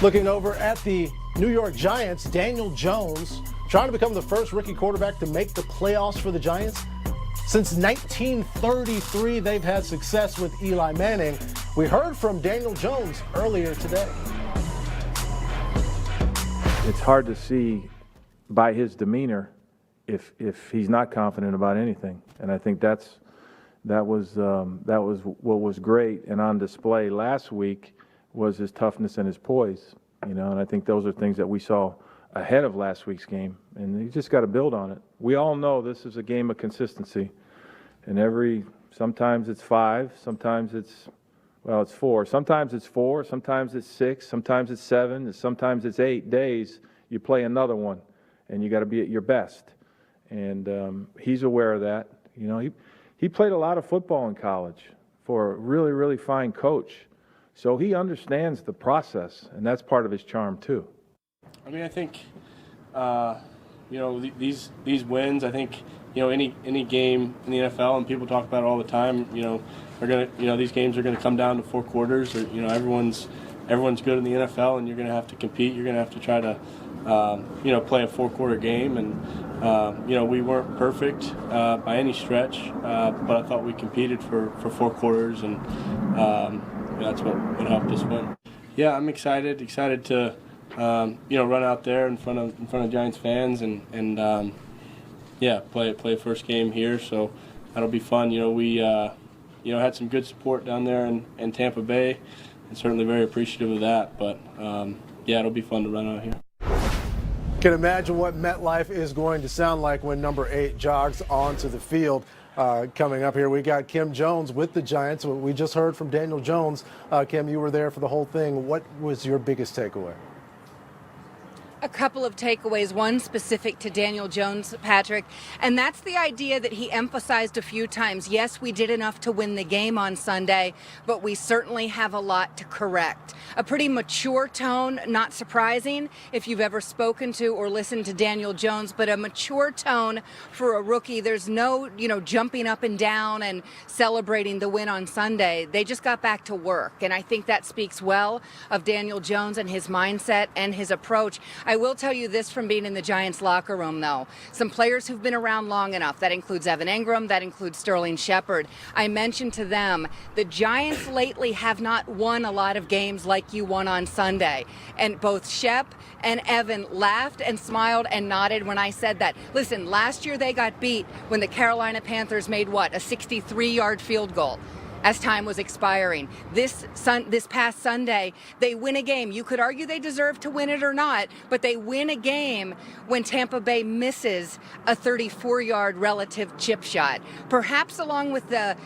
Looking over at the New York Giants, Daniel Jones trying to become the first rookie quarterback to make the playoffs for the Giants. Since 1933, they've had success with Eli Manning. We heard from Daniel Jones earlier today. It's hard to see by his demeanor if he's not confident about anything, and I think that was what was great and on display last week was his toughness and his poise, and I think those are things that we saw ahead of last week's game, and you just got to build on it. We all know this is a game of consistency, and sometimes it's 5, sometimes it's 4, sometimes it's 4, sometimes it's 6, sometimes it's 7, sometimes it's 8 days. You play another one, and you got to be at your best, and he's aware of that. He played a lot of football in college for a really, really fine coach, so he understands the process, and that's part of his charm too. I think, these wins. I think, any game in the NFL, and people talk about it all the time. These games are gonna come down to 4 quarters. Or everyone's good in the NFL, and you're gonna have to compete. You're gonna have to try to, play a 4-quarter game. And we weren't perfect by any stretch, but I thought we competed for 4 quarters, and that's what helped us win. Yeah, I'm excited to. Run out there in front of Giants fans and play first game here. So that'll be fun. We had some good support down there in Tampa Bay, and certainly very appreciative of that. But it'll be fun to run out here. Can imagine what MetLife is going to sound like when number 8 jogs onto the field. Coming up here, we got Kim Jones with the Giants. We just heard from Daniel Jones. Kim, you were there for the whole thing. What was your biggest takeaway? A couple of takeaways, one specific to Daniel Jones, Patrick, and that's the idea that he emphasized a few times. Yes, we did enough to win the game on Sunday, but we certainly have a lot to correct. A pretty mature tone, not surprising if you've ever spoken to or listened to Daniel Jones, but a mature tone for a rookie. There's no, jumping up and down and celebrating the win on Sunday. They just got back to work, and I think that speaks well of Daniel Jones and his mindset and his approach. I will tell you this from being in the Giants locker room, though. Some players who've been around long enough. That includes Evan Engram. That includes Sterling Shepard. I mentioned to them, the Giants lately have not won a lot of games like you won on Sunday. And both Shep and Evan laughed and smiled and nodded when I said that. Listen, last year they got beat when the Carolina Panthers made, a 63-yard field goal as time was expiring. This past Sunday, they win a game. You could argue they deserve to win it or not, but they win a game when Tampa Bay misses a 34-yard relative chip shot. Perhaps along with the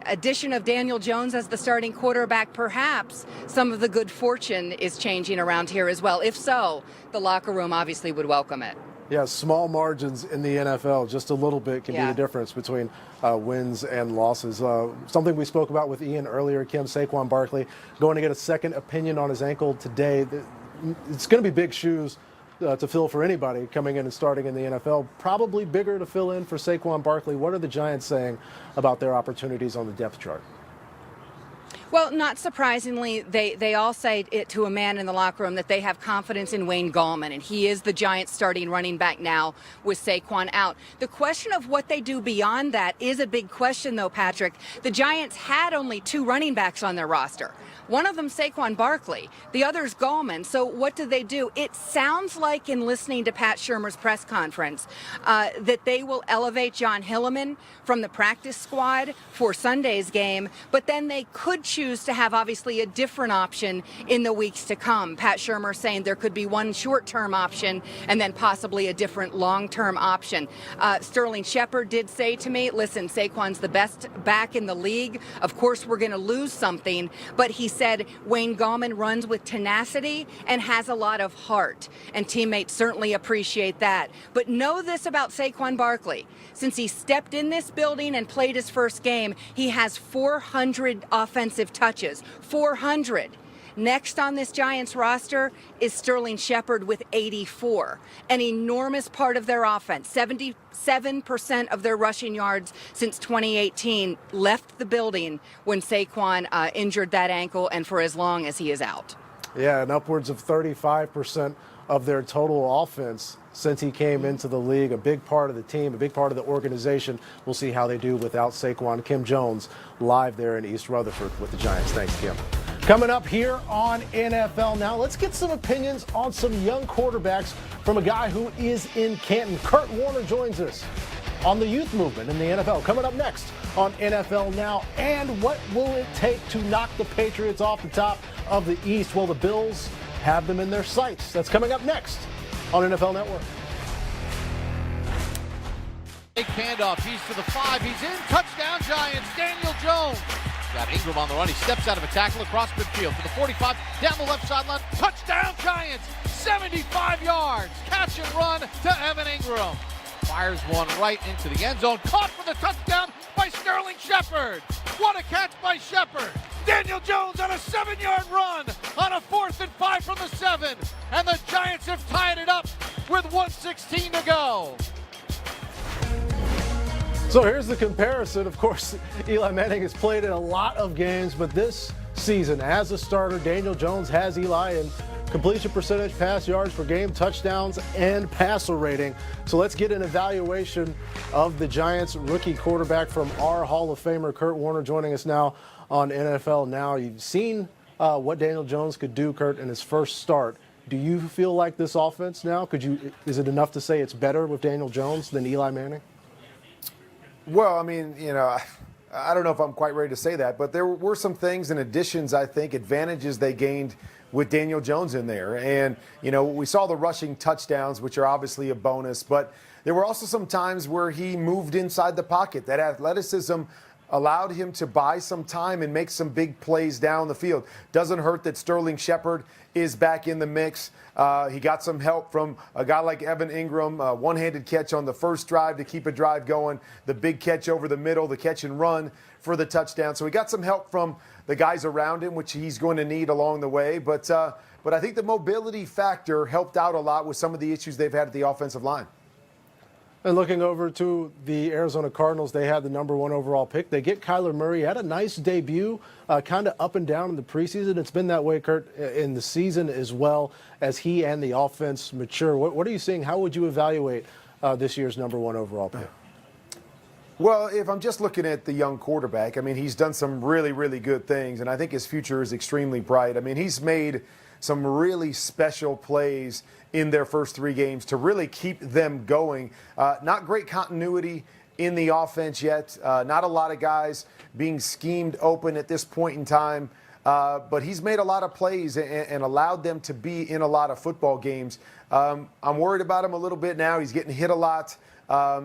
addition of Daniel Jones as the starting quarterback, perhaps some of the good fortune is changing around here as well. If so, the locker room obviously would welcome it. Yeah, small margins in the NFL, just a little bit can be the difference between wins and losses. Something we spoke about with Ian earlier, Kim, Saquon Barkley going to get a second opinion on his ankle today. It's going to be big shoes to fill for anybody coming in and starting in the NFL. Probably bigger to fill in for Saquon Barkley. What are the Giants saying about their opportunities on the depth chart? Well, not surprisingly, they all say it to a man in the locker room that they have confidence in Wayne Gallman, and he is the Giants' starting running back now with Saquon out. The question of what they do beyond that is a big question, though, Patrick. The Giants had only 2 running backs on their roster. One of them, Saquon Barkley. The other's Gallman. So what do they do? It sounds like, in listening to Pat Shurmur's press conference, that they will elevate John Hilliman from the practice squad for Sunday's game, but then they could choose to have, obviously, a different option in the weeks to come. Pat Shurmur saying there could be one short-term option and then possibly a different long-term option. Sterling Shepard did say to me, listen, Saquon's the best back in the league. Of course, we're going to lose something, but he said Wayne Gallman runs with tenacity and has a lot of heart, and teammates certainly appreciate that. But know this about Saquon Barkley. Since he stepped in this building and played his first game, he has 400 offensive touches. 400. Next on this Giants roster is Sterling Shepard with 84, an enormous part of their offense. 77% of their rushing yards since 2018 left the building when Saquon injured that ankle and for as long as he is out. Yeah, and upwards of 35% of their total offense since he came into the league. A big part of the team, a big part of the organization. We'll see how they do without Saquon. Kim Jones live there in East Rutherford with the Giants. Thanks, Kim. Coming up here on NFL Now, let's get some opinions on some young quarterbacks from a guy who is in Canton. Kurt Warner joins us on the youth movement in the NFL. Coming up next on NFL Now, and what will it take to knock the Patriots off the top of the East? Will the Bills have them in their sights? That's coming up next on NFL Network. Big handoff. He's to the 5. He's in. Touchdown, Giants. Daniel Jones. Got Ingram on the run. He steps out of a tackle across midfield to the 45. Down the left sideline. Touchdown, Giants. 75 yards. Catch and run to Evan Ingram. Fires one right into the end zone. Caught for the touchdown by Sterling Shepard. What a catch by Shepard. Daniel Jones on a 7-yard run on a 4th and 5 from the 7. And the Giants have tied it up with 1:16 to go. So here's the comparison. Of course, Eli Manning has played in a lot of games, but this season as a starter, Daniel Jones has Eli in completion percentage, pass yards per game, touchdowns, and passer rating. So let's get an evaluation of the Giants rookie quarterback from our Hall of Famer, Kurt Warner, joining us now on NFL Now. You've seen what Daniel Jones could do, Kurt, in his first start. Do you feel like this offense now, is it enough to say it's better with Daniel Jones than Eli Manning? Well, I mean, I don't know if I'm quite ready to say that, but there were some things and additions, I think, advantages they gained with Daniel Jones in there. And, we saw the rushing touchdowns, which are obviously a bonus, but there were also some times where he moved inside the pocket. That athleticism allowed him to buy some time and make some big plays down the field. Doesn't hurt that Sterling Shepard is back in the mix. He got some help from a guy like Evan Ingram, one-handed catch on the first drive to keep a drive going, the big catch over the middle, the catch and run for the touchdown. So he got some help from the guys around him, which he's going to need along the way. But I think the mobility factor helped out a lot with some of the issues they've had at the offensive line. And looking over to the Arizona Cardinals, they had the #1 overall pick. They get Kyler Murray. He had a nice debut, kind of up and down in the preseason. It's been that way, Kurt, in the season as well as he and the offense mature. What are you seeing? How would you evaluate this year's #1 overall pick? Well, if I'm just looking at the young quarterback, I mean, he's done some really, really good things, and I think his future is extremely bright. I mean, he's made some really special plays in their first 3 games to really keep them going. Not great continuity in the offense yet. Not a lot of guys being schemed open at this point in time. But he's made a lot of plays and allowed them to be in a lot of football games. I'm worried about him a little bit now. He's getting hit a lot.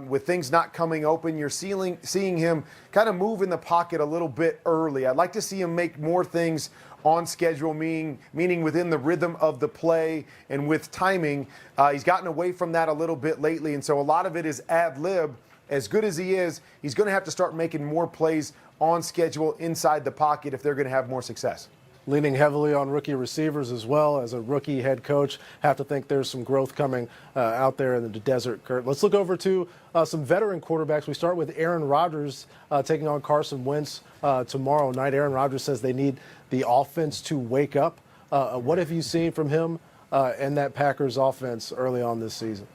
With things not coming open, you're seeing him kind of move in the pocket a little bit early. I'd like to see him make more things on schedule, meaning within the rhythm of the play and with timing. He's gotten away from that a little bit lately, and so a lot of it is ad lib. As good as he is, he's going to have to start making more plays on schedule inside the pocket if they're going to have more success. Leaning heavily on rookie receivers as well. As a rookie head coach, have to think there's some growth coming out there in the desert, Kurt. Let's look over to some veteran quarterbacks. We start with Aaron Rodgers taking on Carson Wentz tomorrow night. Aaron Rodgers says they need the offense to wake up. What have you seen from him and that Packers offense early on this season?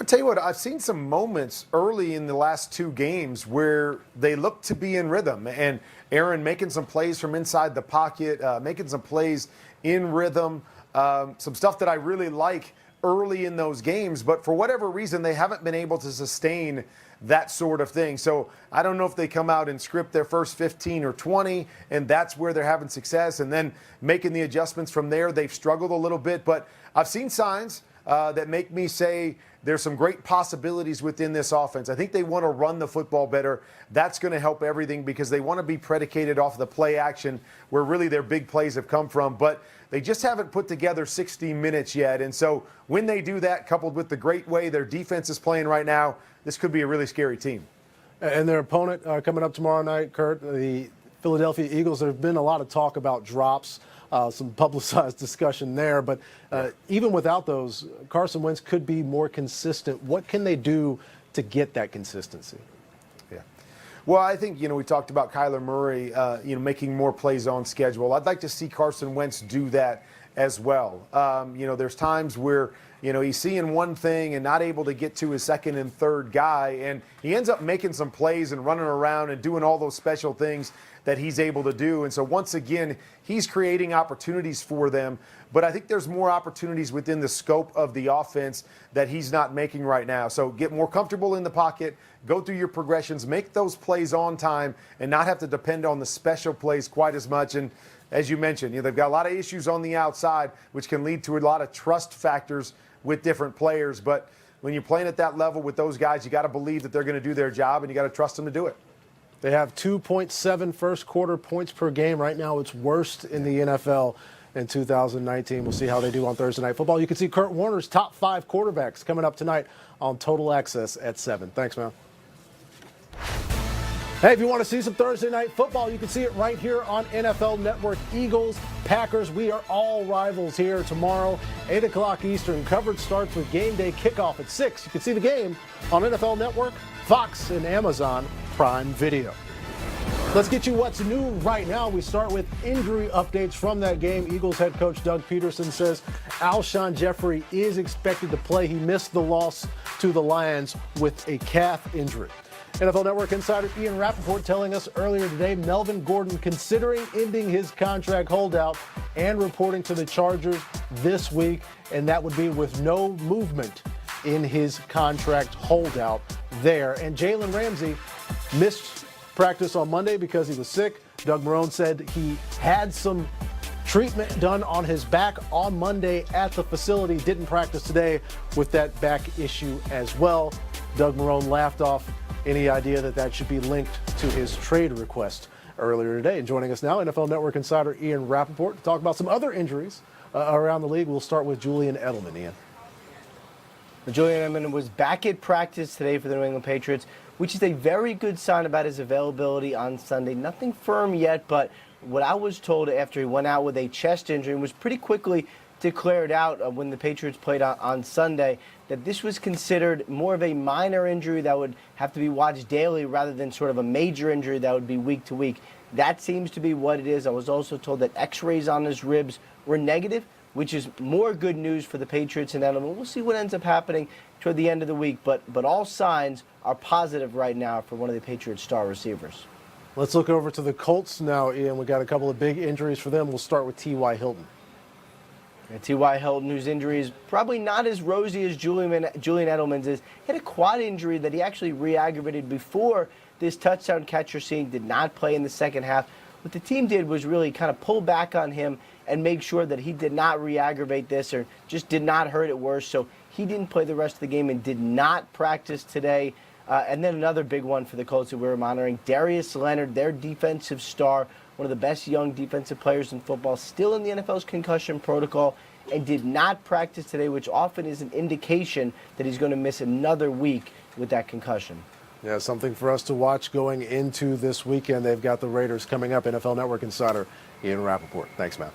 I'll tell you what, I've seen some moments early in the last 2 games where they look to be in rhythm. And Aaron making some plays from inside the pocket, making some plays in rhythm, some stuff that I really like early in those games. But for whatever reason, they haven't been able to sustain that sort of thing. So I don't know if they come out and script their first 15 or 20, and that's where they're having success. And then making the adjustments from there, they've struggled a little bit. But I've seen signs that make me say there's some great possibilities within this offense. I think they want to run the football better. That's going to help everything because they want to be predicated off the play action where really their big plays have come from. But they just haven't put together 60 minutes yet. And so when they do that, coupled with the great way their defense is playing right now, this could be a really scary team. And their opponent coming up tomorrow night, Kurt, the Philadelphia Eagles. There have been a lot of talk about drops. Some publicized discussion there. But even without those, Carson Wentz could be more consistent. What can they do to get that consistency? Yeah. Well, I think, we talked about Kyler Murray, making more plays on schedule. I'd like to see Carson Wentz do that as well. There's times where, he's seeing one thing and not able to get to his second and third guy, and he ends up making some plays and running around and doing all those special things that he's able to do. And so once again, he's creating opportunities for them. But I think there's more opportunities within the scope of the offense that he's not making right now. So get more comfortable in the pocket, go through your progressions, make those plays on time, and not have to depend on the special plays quite as much. And as you mentioned, they've got a lot of issues on the outside, which can lead to a lot of trust factors with different players. But when you're playing at that level with those guys, you got to believe that they're going to do their job, and you got to trust them to do it. They have 2.7 first quarter points per game. Right now, it's worst in the NFL in 2019. We'll see how they do on Thursday Night Football. You can see Kurt Warner's top 5 quarterbacks coming up tonight on Total Access at 7. Thanks, man. Hey, if you want to see some Thursday Night Football, you can see it right here on NFL Network. Eagles, Packers, we are all rivals here tomorrow, 8 o'clock Eastern. Coverage starts with game day kickoff at 6. You can see the game on NFL Network, Fox, and Amazon Prime Video. Let's get you what's new right now. We start with injury updates from that game. Eagles head coach Doug Peterson says Alshon Jeffrey is expected to play. He missed the loss to the Lions with a calf injury. NFL Network insider Ian Rappaport telling us earlier today Melvin Gordon considering ending his contract holdout and reporting to the Chargers this week, and that would be with no movement in his contract holdout there. And Jalen Ramsey missed practice on Monday because he was sick. Doug Marrone said he had some treatment done on his back on Monday at the facility. Didn't practice today with that back issue as well. Doug Marrone laughed off any idea that should be linked to his trade request earlier today. And joining us now, NFL Network insider Ian Rappaport to talk about some other injuries around the league. We'll start with Julian Edelman. Ian. Julian Edelman was back at practice today for the New England Patriots, which is a very good sign about his availability on Sunday. Nothing firm yet, but what I was told after he went out with a chest injury and was pretty quickly declared out when the Patriots played on Sunday, that this was considered more of a minor injury that would have to be watched daily rather than sort of a major injury that would be week to week. That seems to be what it is. I was also told that x-rays on his ribs were negative, which is more good news for the Patriots and Edelman. We'll see what ends up happening toward the end of the week, but all signs are positive right now for one of the Patriots' star receivers. Let's look over to the Colts now, Ian. We got a couple of big injuries for them. We'll start with T.Y. Hilton. T.Y. Hilton, whose injury is probably not as rosy as Julian Edelman's is, had a quad injury that he actually re-aggravated before this touchdown catch you're seeing. Did not play in the second half. What the team did was really kind of pull back on him and make sure that he did not re-aggravate this or just did not hurt it worse. So he didn't play the rest of the game and did not practice today. And then another big one for the Colts that we were monitoring, Darius Leonard, their defensive star, one of the best young defensive players in football, still in the NFL's concussion protocol, and did not practice today, which often is an indication that he's going to miss another week with that concussion. Yeah, something for us to watch going into this weekend. They've got the Raiders coming up. NFL Network insider Ian Rappaport. Thanks, Matt.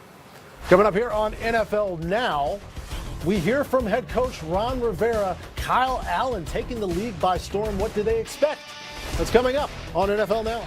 Coming up here on NFL Now, we hear from head coach Ron Rivera. Kyle Allen taking the league by storm. What do they expect? That's coming up on NFL Now.